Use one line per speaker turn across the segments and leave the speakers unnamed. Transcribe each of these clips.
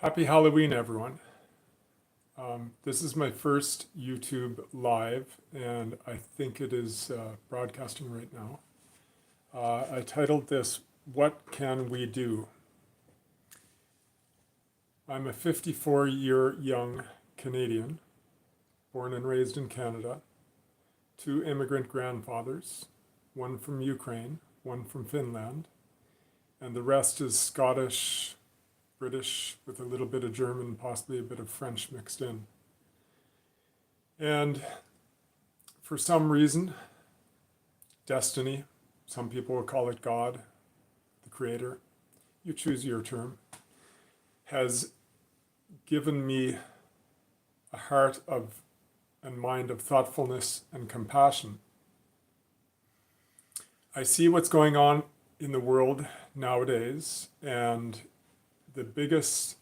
Happy Halloween, everyone. This is my first YouTube live, and I think it is broadcasting right now. I titled this, What Can We Do? I'm a 54-year young Canadian, born and raised in Canada, two immigrant grandfathers, one from Ukraine, one from Finland, and the rest is Scottish, British, with a little bit of German, possibly a bit of French mixed in. And for some reason, destiny, some people will call it God, the Creator, you choose your term, has given me a heart of and mind of thoughtfulness and compassion. I see what's going on in the world nowadays, and the biggest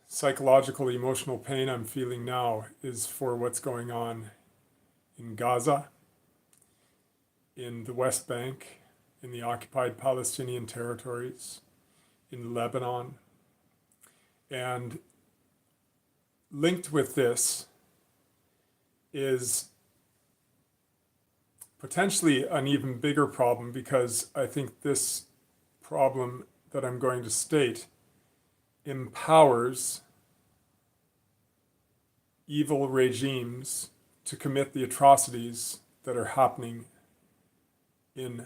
psychological, emotional pain I'm feeling now is for what's going on in Gaza, in the West Bank, in the occupied Palestinian territories, in Lebanon. And linked with this is potentially an even bigger problem, because I think this problem that I'm going to state empowers evil regimes to commit the atrocities that are happening in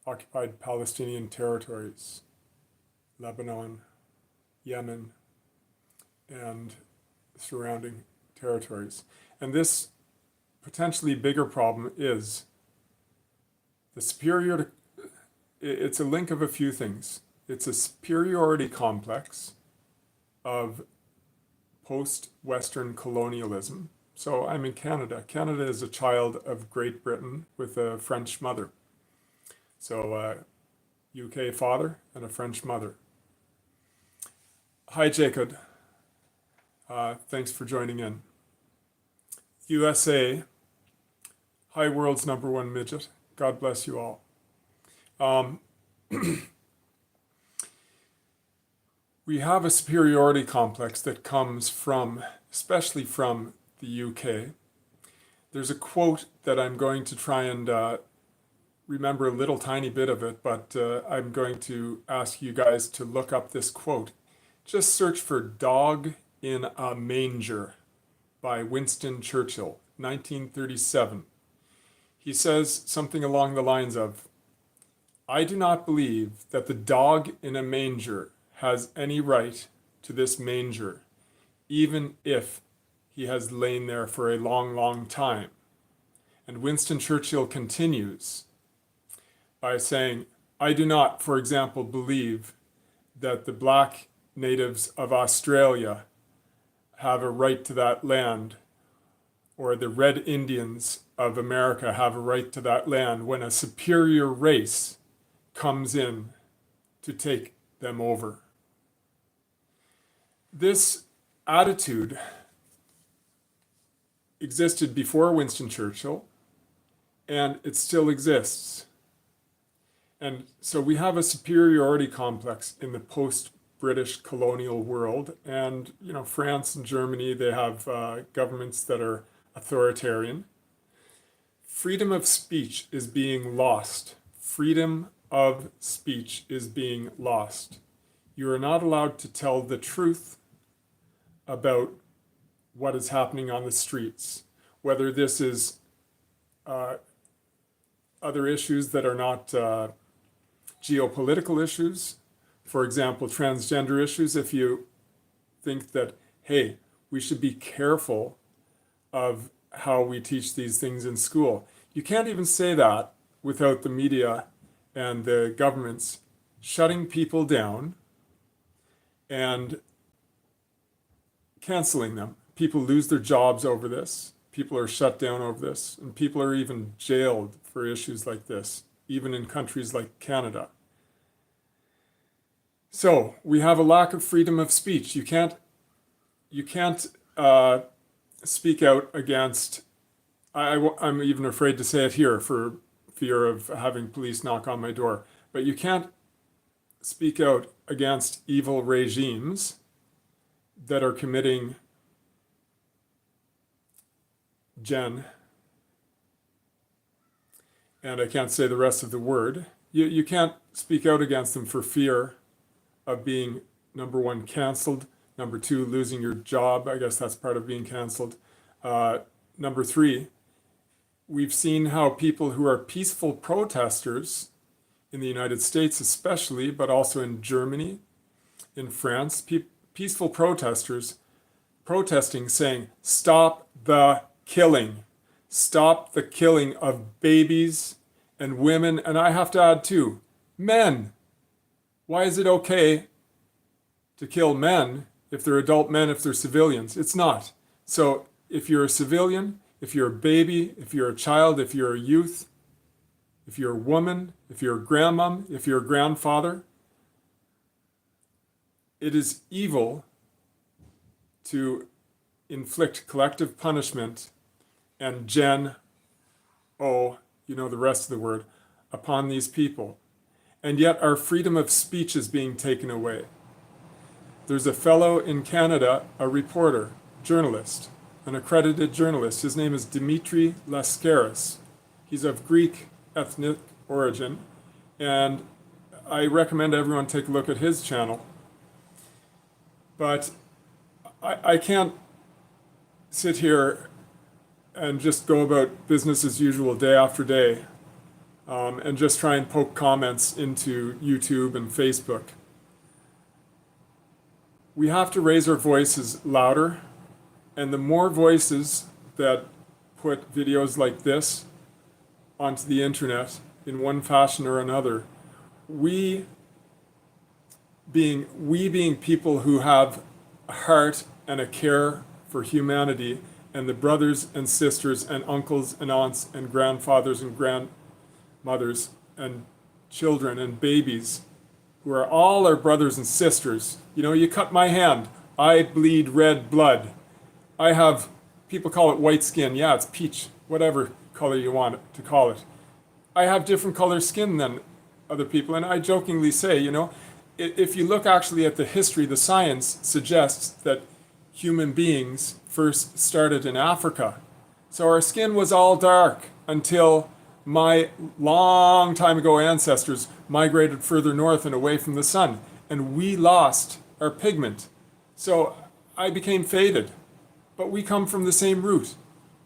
occupied Palestinian territories, Lebanon, Yemen, and surrounding territories. And this potentially bigger problem is it's a link of a few things. It's a superiority complex of post-Western colonialism. So I'm in Canada. Canada is a child of Great Britain with a French mother. So UK father and a French mother. Hi, Jacob. Thanks for joining in. USA. Hi, world's #1 midget. God bless you all. We have a superiority complex that comes from, especially from the UK. There's a quote that I'm going to try and remember a little tiny bit of it, but I'm going to ask you guys to look up this quote. Just search for "Dog in a Manger" by Winston Churchill, 1937. He says something along the lines of, "I do not believe that the dog in a manger has any right to this manger, even if he has lain there for a long, long time." And Winston Churchill continues by saying, "I do not, for example, believe that the black natives of Australia have a right to that land, or the red Indians of America have a right to that land, when a superior race comes in to take them over." This attitude existed before Winston Churchill, and it still exists. And so we have a superiority complex in the post-British colonial world. And, France and Germany, they have governments that are authoritarian. Freedom of speech is being lost. Freedom of speech is being lost. You are not allowed to tell the truth about what is happening on the streets, whether this is other issues that are not geopolitical issues, for example, transgender issues. If you think that, hey, we should be careful of how we teach these things in school, you can't even say that without the media and the governments shutting people down and canceling them. People lose their jobs over this. People are shut down over this. And people are even jailed for issues like this, even in countries like Canada. So we have a lack of freedom of speech. You can't speak out against, I'm even afraid to say it here for fear of having police knock on my door, but you can't speak out against evil regimes that are committing and I can't say the rest of the word. You can't speak out against them for fear of being, number one, canceled, number two, losing your job. I guess that's part of being canceled. Number three, we've seen how people who are peaceful protesters in the United States especially, but also in Germany, in France, peaceful protesters protesting, saying, stop the killing. Stop the killing of babies and women, and I have to add too, men. Why is it okay to kill men if they're adult men, if they're civilians? It's not. So if you're a civilian, if you're a baby, if you're a child, if you're a youth, if you're a woman, if you're a grandmom, if you're a grandfather, it is evil to inflict collective punishment and you know the rest of the word, upon these people. And yet our freedom of speech is being taken away. There's a fellow in Canada, a reporter, journalist, an accredited journalist. His name is Dimitri Lascaris. He's of Greek ethnic origin, and I recommend everyone take a look at his channel. But I can't sit here and just go about business as usual day after day and just try and poke comments into YouTube and Facebook. We have to raise our voices louder, and the more voices that put videos like this onto the internet in one fashion or another, we being people who have a heart and a care for humanity, and the brothers and sisters and uncles and aunts and grandfathers and grandmothers and children and babies who are all our brothers and sisters. You know, you cut my hand, I bleed red blood. I have, people call it white skin. Yeah, it's peach, whatever color you want to call it. I have different color skin than other people, and I jokingly say, you know, if you look actually at the history, the science suggests that human beings first started in Africa. So our skin was all dark until my long time ago ancestors migrated further north and away from the sun, and we lost our pigment. So I became faded, but we come from the same root.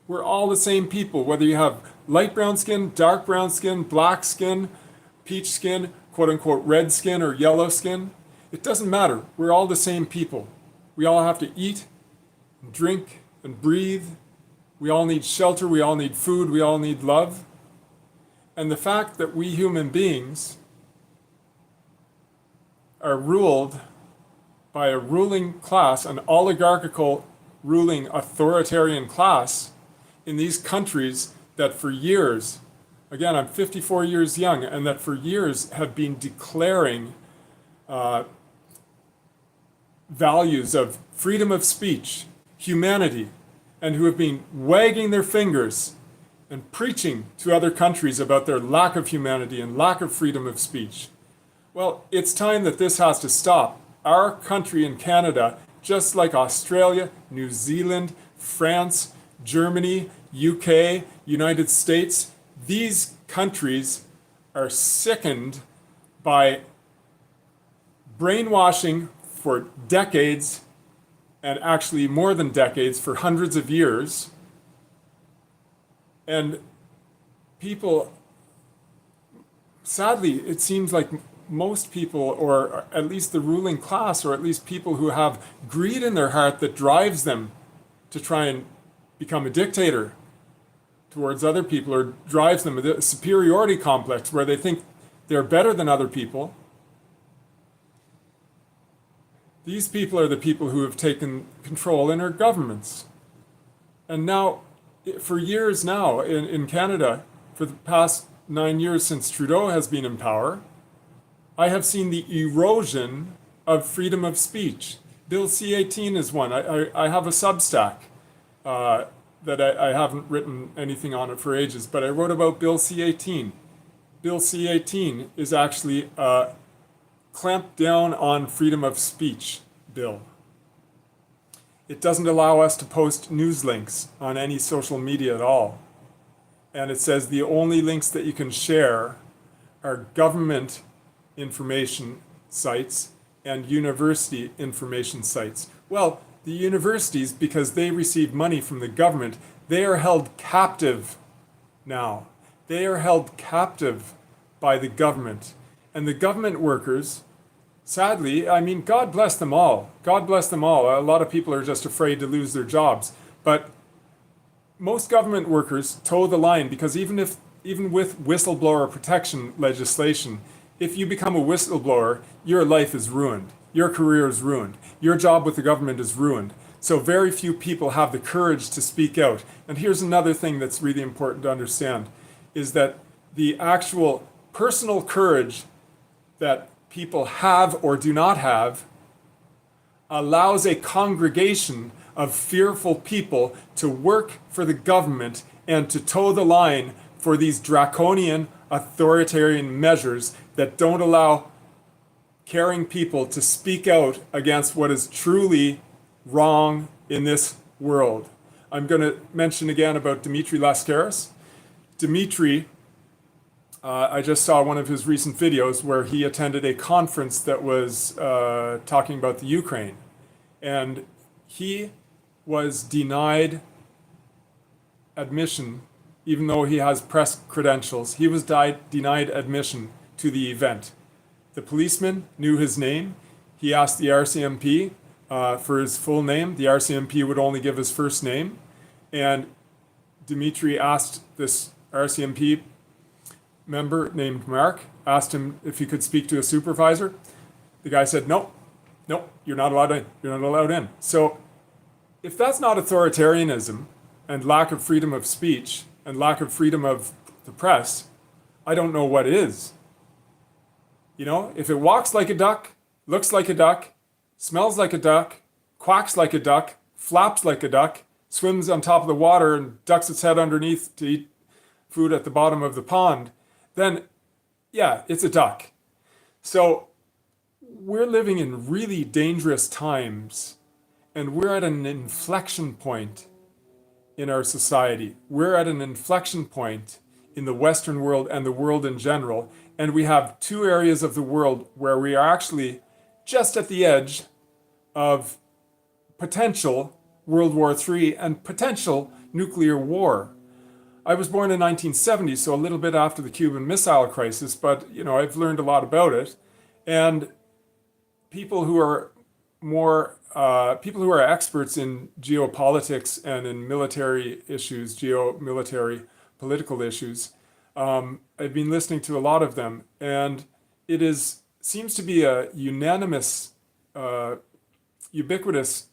We're all the same people, whether you have light brown skin, dark brown skin, black skin, peach skin, quote unquote red skin or yellow skin. It doesn't matter. We're all the same people. We all have to eat and drink and breathe. We all need shelter. We all need food. We all need love. And the fact that we human beings are ruled by a ruling class, an oligarchical ruling authoritarian class in these countries that for years, again, I'm 54 years young, and that for years have been declaring values of freedom of speech, humanity, and who have been wagging their fingers and preaching to other countries about their lack of humanity and lack of freedom of speech. Well, it's time that this has to stop. Our country in Canada, just like Australia, New Zealand, France, Germany, UK, United States, these countries are sickened by brainwashing for decades, and actually more than decades, for hundreds of years. And people, sadly, it seems like most people, or at least the ruling class, or at least people who have greed in their heart that drives them to try and become a dictator towards other people, or drives them a superiority complex where they think they're better than other people. These people are the people who have taken control in our governments. And now, for years now, in Canada, for the past 9 years since Trudeau has been in power, I have seen the erosion of freedom of speech. Bill C-18 is one. I have a Substack that I haven't written anything on it for ages, but I wrote about Bill C-18. Bill C-18 is actually clamp down on freedom of speech bill. It doesn't allow us to post news links on any social media at all. And it says the only links that you can share are government information sites and university information sites. Well, the universities, because they receive money from the government, they are held captive now. They are held captive by the government. And the government workers, sadly, I mean, God bless them all. God bless them all. A lot of people are just afraid to lose their jobs. But most government workers toe the line, because even with whistleblower protection legislation, if you become a whistleblower, your life is ruined. Your career is ruined. Your job with the government is ruined. So very few people have the courage to speak out. And here's another thing that's really important to understand, is that the actual personal courage that people have or do not have allows a congregation of fearful people to work for the government and to toe the line for these draconian authoritarian measures that don't allow caring people to speak out against what is truly wrong in this world. I'm going to mention again about Dimitri Lascaris. Dimitri, I just saw one of his recent videos where he attended a conference that was talking about the Ukraine. And he was denied admission, even though he has press credentials. He was denied admission to the event. The policeman knew his name. He asked the RCMP for his full name. The RCMP would only give his first name. And Dimitri asked this RCMP member named Mark, asked him if he could speak to a supervisor. The guy said, no, you're not allowed in. You're not allowed in. So if that's not authoritarianism and lack of freedom of speech and lack of freedom of the press, I don't know what is. You know, if it walks like a duck, looks like a duck, smells like a duck, quacks like a duck, flaps like a duck, swims on top of the water and ducks its head underneath to eat food at the bottom of the pond, then yeah, it's a duck. So we're living in really dangerous times, and we're at an inflection point in our society. We're at an inflection point in the Western world and the world in general, and we have two areas of the world where we are actually just at the edge of potential World War III and potential nuclear war. I was born in 1970, so a little bit after the Cuban Missile Crisis, but you know, I've learned a lot about it. And people who are experts in geopolitics and in military issues, geo-military political issues, I've been listening to a lot of them, and seems to be a unanimous, ubiquitous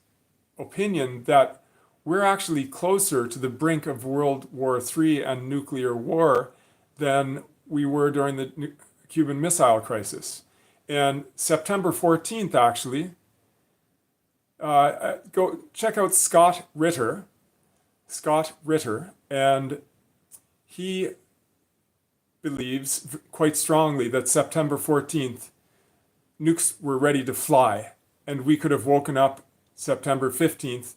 opinion that we're actually closer to the brink of World War III and nuclear war than we were during the Cuban Missile Crisis. And September 14th, actually, go check out Scott Ritter, and he believes quite strongly that September 14th, nukes were ready to fly, and we could have woken up September 15th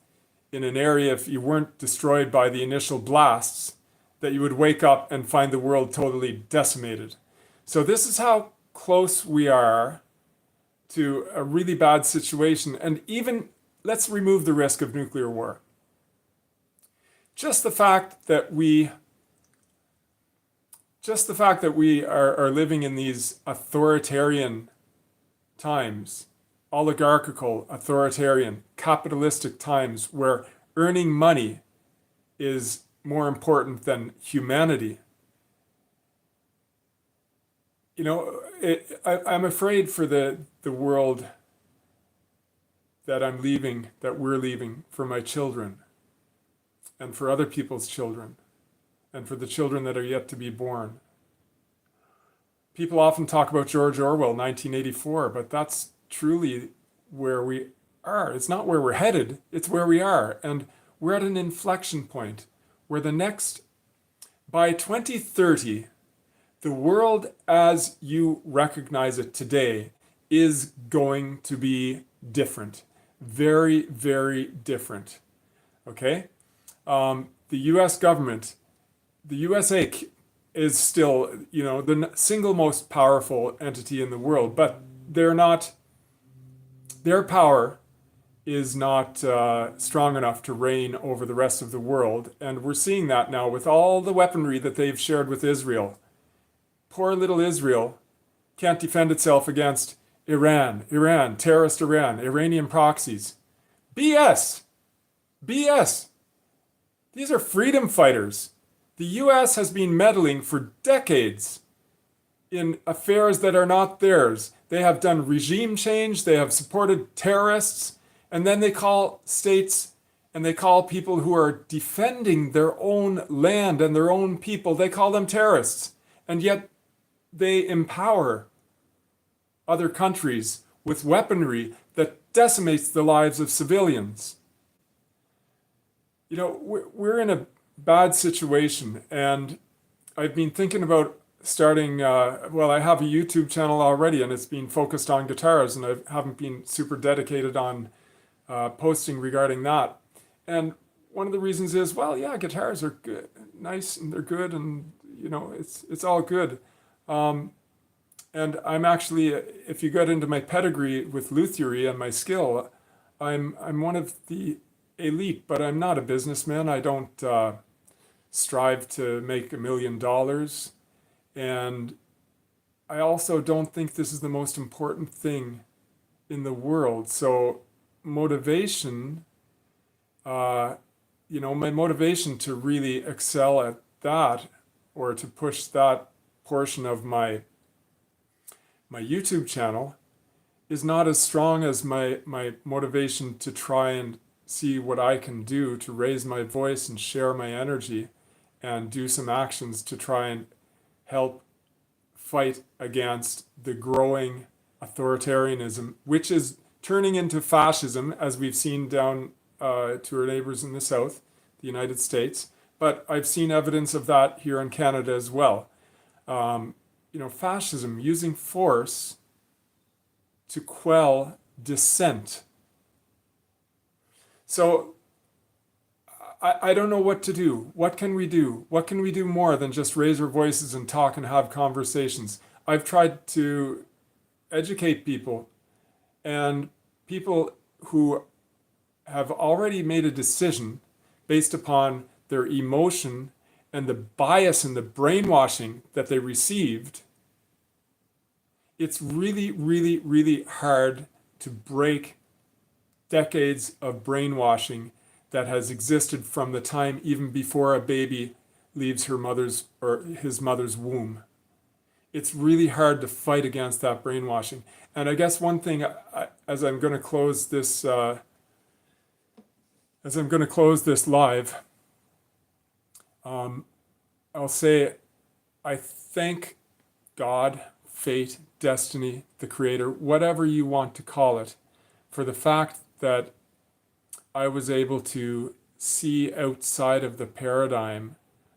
in an area, if you weren't destroyed by the initial blasts, that you would wake up and find the world totally decimated. So this is how close we are to a really bad situation. And even, let's remove the risk of nuclear war. Just the fact that we are living in these authoritarian times, oligarchical, authoritarian, capitalistic times where earning money is more important than humanity. You know, I'm afraid for the world that I'm leaving, that we're leaving, for my children, and for other people's children, and for the children that are yet to be born. People often talk about George Orwell, 1984, but that's truly where we are. It's not where we're headed, it's where we are. And we're at an inflection point where by 2030, the world as you recognize it today is going to be different. Very, very different. Okay? The US government, the USA is still, the single most powerful entity in the world, but their power is not strong enough to reign over the rest of the world. And we're seeing that now with all the weaponry that they've shared with Israel. Poor little Israel can't defend itself against Iran, terrorist Iran, Iranian proxies. BS! BS! These are freedom fighters. The US has been meddling for decades in affairs that are not theirs. They have done regime change, they have supported terrorists, and then they call states and they call people who are defending their own land and their own people, they call them terrorists. And yet they empower other countries with weaponry that decimates the lives of civilians. We're in a bad situation, and I've been thinking about starting, I have a YouTube channel already, and it's been focused on guitars, and I haven't been super dedicated on posting regarding that. And one of the reasons is, guitars are good, nice, and they're good, and it's all good. And I'm actually, if you get into my pedigree with luthiery and my skill, I'm one of the elite, but I'm not a businessman. I don't strive to make $1 million. And I also don't think this is the most important thing in the world. So motivation, my motivation to really excel at that, or to push that portion of my YouTube channel, is not as strong as my motivation to try and see what I can do to raise my voice and share my energy and do some actions to try and help fight against the growing authoritarianism, which is turning into fascism, as we've seen down to our neighbors in the south, the United States. But I've seen evidence of that here in Canada as well. Fascism, using force to quell dissent. So I don't know what to do. What can we do? What can we do more than just raise our voices and talk and have conversations? I've tried to educate people, and people who have already made a decision based upon their emotion and the bias and the brainwashing that they received. It's really, really, really hard to break decades of brainwashing that has existed from the time even before a baby leaves her mother's or his mother's womb. It's really hard to fight against that brainwashing. And I guess one thing, as I'm going to close this live, I'll say I thank God, fate, destiny, the creator, whatever you want to call it, for the fact that I was able to see outside of the paradigm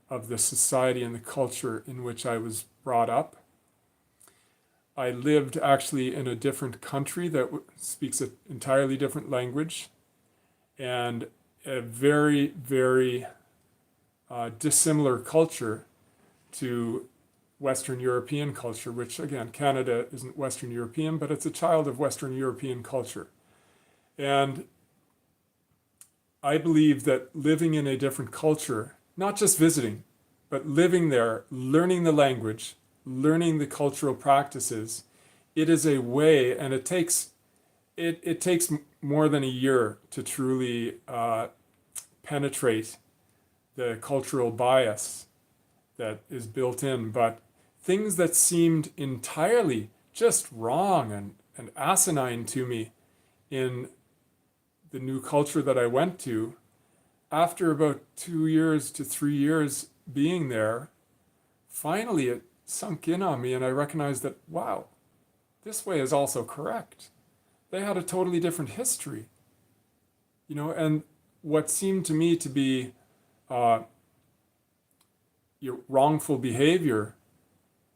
of the society and the culture in which I was brought up. I lived actually in a different country that speaks an entirely different language, and a very, very dissimilar culture to Western European culture, which again, Canada isn't Western European, but it's a child of Western European culture. And I believe that living in a different culture, not just visiting, but living there, learning the language, learning the cultural practices, it is a way, and it takes more than a year to truly penetrate the cultural bias that is built in. But things that seemed entirely just wrong and asinine to me in the new culture that I went to, after about 2 years to 3 years being there, finally it sunk in on me, and I recognized that, wow, this way is also correct. They had a totally different history, and what seemed to me to be wrongful behavior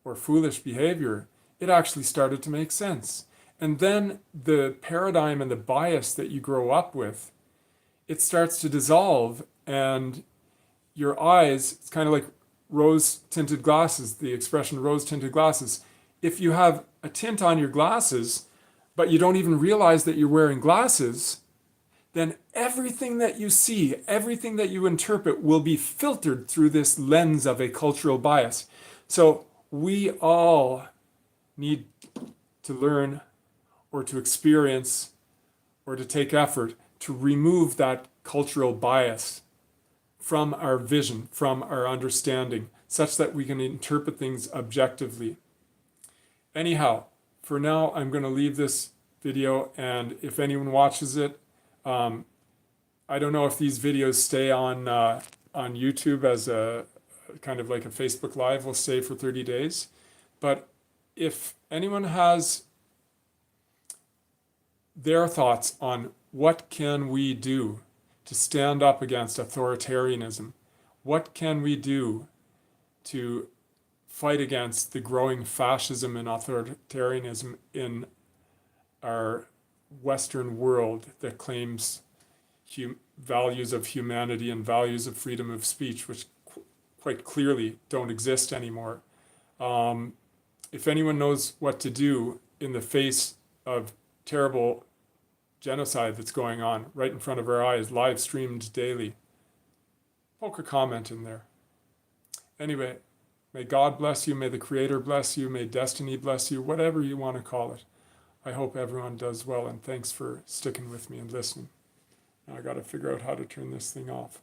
or foolish behavior, it actually started to make sense. And then the paradigm and the bias that you grow up with, it starts to dissolve, and your eyes, it's kind of like rose-tinted glasses, the expression rose-tinted glasses. If you have a tint on your glasses, but you don't even realize that you're wearing glasses, then everything that you see, everything that you interpret will be filtered through this lens of a cultural bias. So we all need to learn or to experience or to take effort to remove that cultural bias from our vision, from our understanding, such that we can interpret things objectively. Anyhow, for now, I'm going to leave this video, and if anyone watches it, I don't know if these videos stay on YouTube as a kind of like a Facebook Live will stay for 30 days. But if anyone has their thoughts on what can we do to stand up against authoritarianism, what can we do to fight against the growing fascism and authoritarianism in our Western world that claims values of humanity and values of freedom of speech, which quite clearly don't exist anymore. If anyone knows what to do in the face of terrible genocide that's going on right in front of our eyes, live streamed daily, poke a comment in there. Anyway, may God bless you, may the Creator bless you, may destiny bless you, whatever you want to call it. I hope everyone does well, and thanks for sticking with me and listening. Now I got to figure out how to turn this thing off.